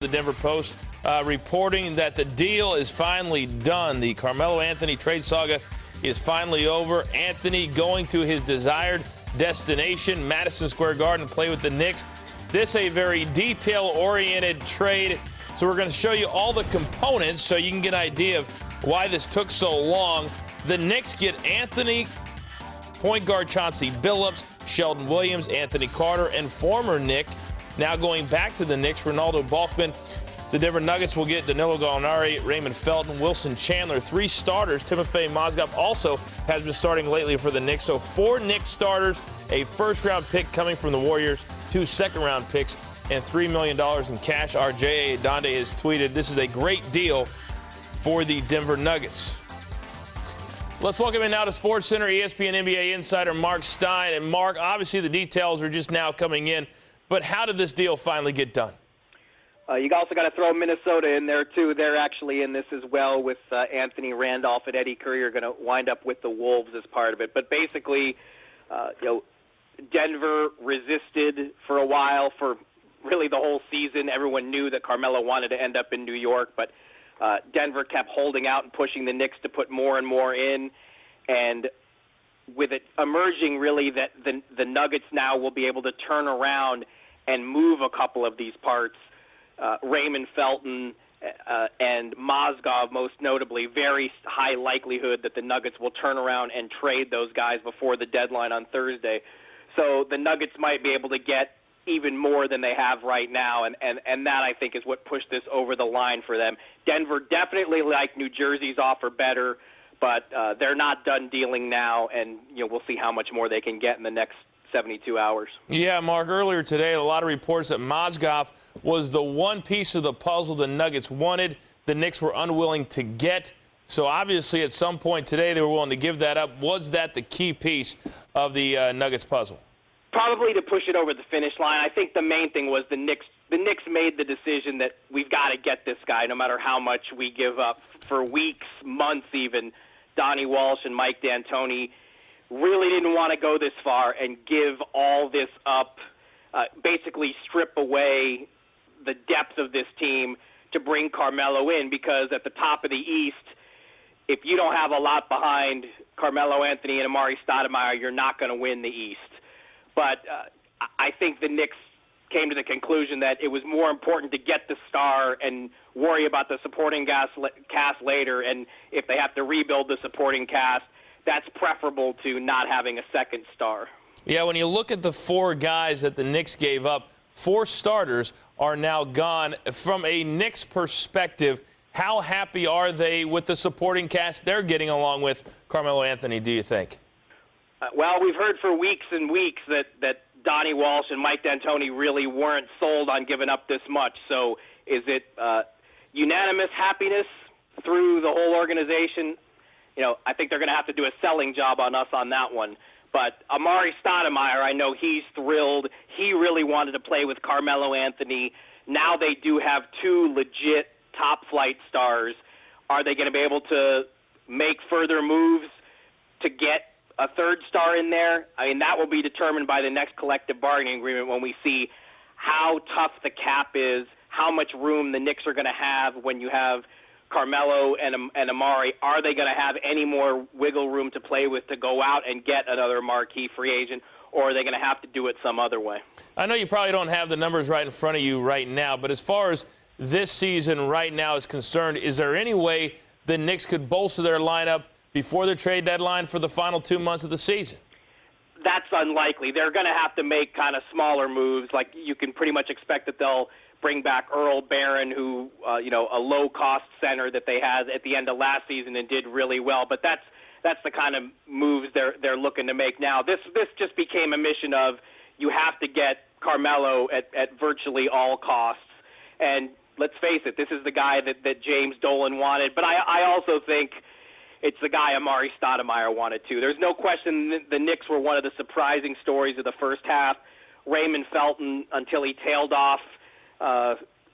The Denver Post reporting that the deal is finally done. The Carmelo Anthony trade saga is finally over. Anthony going to his desired destination, Madison Square Garden, to play with the Knicks. This a very detail-oriented trade, so we're going to show you all the components so you can get an idea of why this took so long. The Knicks get Anthony, point guard Chauncey Billups, Sheldon Williams, Anthony Carter, and former Knick, now going back to the Knicks, Ronaldo Balkman. The Denver Nuggets will get Danilo Gallinari, Raymond Felton, Wilson Chandler, 3 starters. Timofey Mozgov also has been starting lately for the Knicks. So 4 Knicks starters, a first-round pick coming from the Warriors, 2 second-round picks, and $3 million in cash. Our J.A. Donde has tweeted, this is a great deal for the Denver Nuggets. Let's welcome in now to SportsCenter ESPN NBA insider Mark Stein. And Mark, obviously the details are just now coming in, but how did this deal finally get done? You also got to throw Minnesota in there, too. They're actually in this as well with Anthony Randolph and Eddie Curry are going to wind up with the Wolves as part of it. But basically, Denver resisted for a while, for really the whole season. Everyone knew that Carmelo wanted to end up in New York, but Denver kept holding out and pushing the Knicks to put more and more in. And with it emerging, really, that the Nuggets now will be able to turn around and move a couple of these parts, Raymond Felton and Mozgov, most notably, very high likelihood that the Nuggets will turn around and trade those guys before the deadline on Thursday. So the Nuggets might be able to get even more than they have right now, and that, I think, is what pushed this over the line for them. Denver definitely like New Jersey's offer better, but they're not done dealing now, and we'll see how much more they can get in the next 72 hours. Yeah, Mark, earlier today, a lot of reports that Mozgov was the one piece of the puzzle the Nuggets wanted, the Knicks were unwilling to get. So obviously at some point today they were willing to give that up. Was that the key piece of the Nuggets puzzle? Probably to push it over the finish line. I think the main thing was the Knicks made the decision that we've got to get this guy no matter how much we give up. For weeks, months even, Donnie Walsh and Mike D'Antoni really didn't want to go this far and give all this up, basically strip away the depth of this team to bring Carmelo in, because at the top of the East, if you don't have a lot behind Carmelo Anthony and Amari Stoudemire, you're not going to win the East. But I think the Knicks came to the conclusion that it was more important to get the star and worry about the supporting cast later, and if they have to rebuild the supporting cast, that's preferable to not having a second star. Yeah, when you look at the 4 guys that the Knicks gave up, 4 starters are now gone. From a Knicks perspective, how happy are they with the supporting cast they're getting along with Carmelo Anthony, do you think? Well, we've heard for weeks and weeks that Donnie Walsh and Mike D'Antoni really weren't sold on giving up this much. So is it unanimous happiness through the whole organization? I think they're going to have to do a selling job on us on that one. But Amari Stoudemire, I know he's thrilled. He really wanted to play with Carmelo Anthony. Now they do have 2 legit top-flight stars. Are they going to be able to make further moves to get a 3rd star in there? I mean, that will be determined by the next collective bargaining agreement when we see how tough the cap is, how much room the Knicks are going to have when you have Carmelo and Amari. Are they going to have any more wiggle room to play with to go out and get another marquee free agent, or are they going to have to do it some other way? I know you probably don't have the numbers right in front of you right now, but as far as this season right now is concerned, is there any way the Knicks could bolster their lineup before the trade deadline for the final 2 months of the season? That's unlikely. They're going to have to make kind of smaller moves. Like, you can pretty much expect that they'll bring back Earl Barron, who, a low-cost center that they had at the end of last season and did really well. But that's the kind of moves they're looking to make now. This just became a mission of you have to get Carmelo at virtually all costs. And let's face it, this is the guy that James Dolan wanted. But I also think it's the guy Amari Stoudemire wanted too. There's no question the Knicks were one of the surprising stories of the first half. Raymond Felton, until he tailed off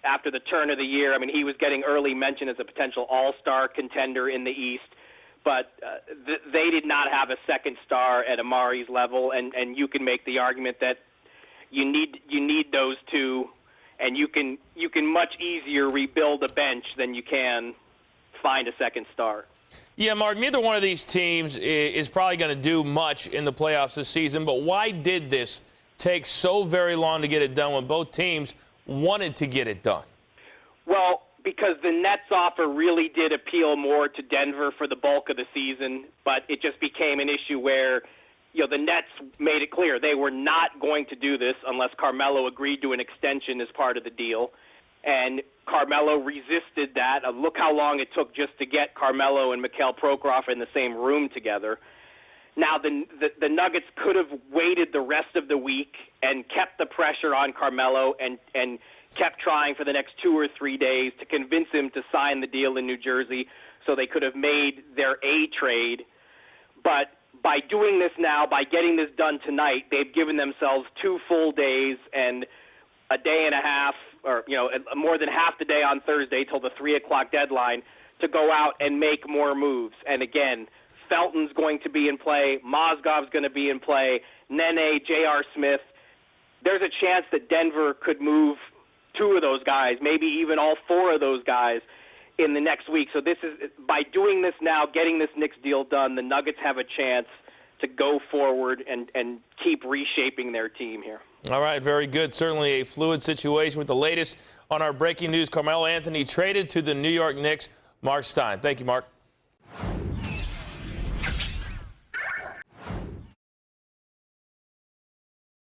after the turn of the year. I mean, he was getting early mention as a potential all-star contender in the East. But they did not have a second star at Amari's level, and you can make the argument that you need those two, and you can much easier rebuild a bench than you can find a second star. Yeah, Mark, neither one of these teams is probably going to do much in the playoffs this season, but why did this take so very long to get it done when both teams wanted to get it done? Well, because the Nets offer really did appeal more to Denver for the bulk of the season, but it just became an issue where, the Nets made it clear they were not going to do this unless Carmelo agreed to an extension as part of the deal. And Carmelo resisted that. Look how long it took just to get Carmelo and Mikhail Prokhorov in the same room together. Now, the Nuggets could have waited the rest of the week and kept the pressure on Carmelo and kept trying for the next 2 or 3 days to convince him to sign the deal in New Jersey so they could have made their A trade. But by doing this now, by getting this done tonight, they've given themselves 2 full days and a day and a half, or more than half the day on Thursday till the 3 o'clock deadline to go out and make more moves. And again, Felton's going to be in play, Mozgov's going to be in play, Nene, J.R. Smith. There's a chance that Denver could move 2 of those guys, maybe even all 4 of those guys in the next week. So this is, by doing this now, getting this Knicks deal done, the Nuggets have a chance to go forward and keep reshaping their team here. All right, very good. Certainly a fluid situation. With the latest on our breaking news, Carmelo Anthony traded to the New York Knicks. Mark Stein. Thank you, Mark.